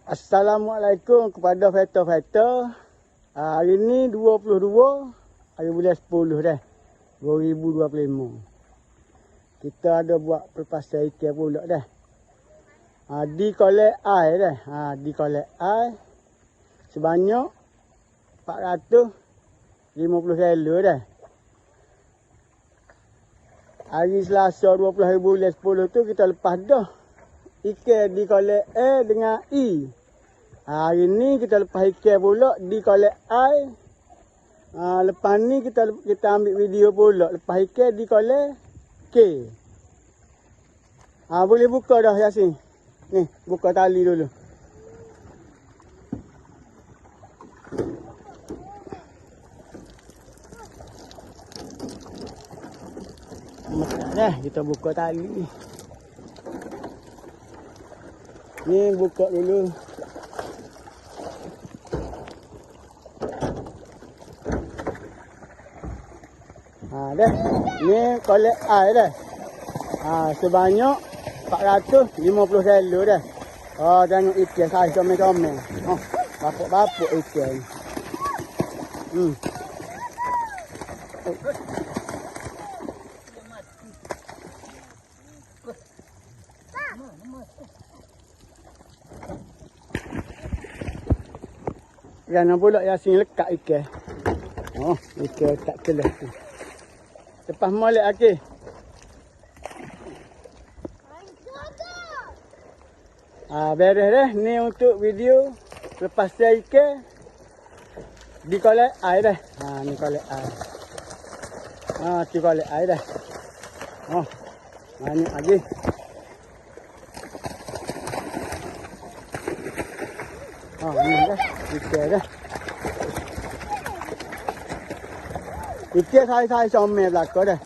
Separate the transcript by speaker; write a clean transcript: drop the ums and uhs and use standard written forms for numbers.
Speaker 1: Assalamualaikum kepada fighter-fighter. Hari ni 22 hari bulan 10 dah. 2025. Kita ada buat perpasan ikan pula dah. Di kolek air dah. Di kolek air sebanyak 450 kilo dah. Hari Selasa 20 hari bulan 10 tu kita lepas dah ikan di kolek A dengan I. Hari ni kita lepas ikan pula di kolek I. Lepas ni kita ambil video pula lepas ikan di kolek K. Boleh buka dah Yasin. Ni, buka tali dulu. Dah, kita buka tali. Ni buka dulu. Dah. Ni kolek air dah. Sebanyak 450 kilo dah. Tengok ikan saiz comel-comel. Bapuk-bapuk ikan. Kerana pula Yasin lekat ikan. Ikan tak kelas tu. Lepas molek lagi. Beres dah. Ni untuk video lepas ikan di kolek air dah. Ni kolek air. Di kolek air dah. Banyak lagi. Ni dah. Ikan dah. Ikan saiz comel belakang dah.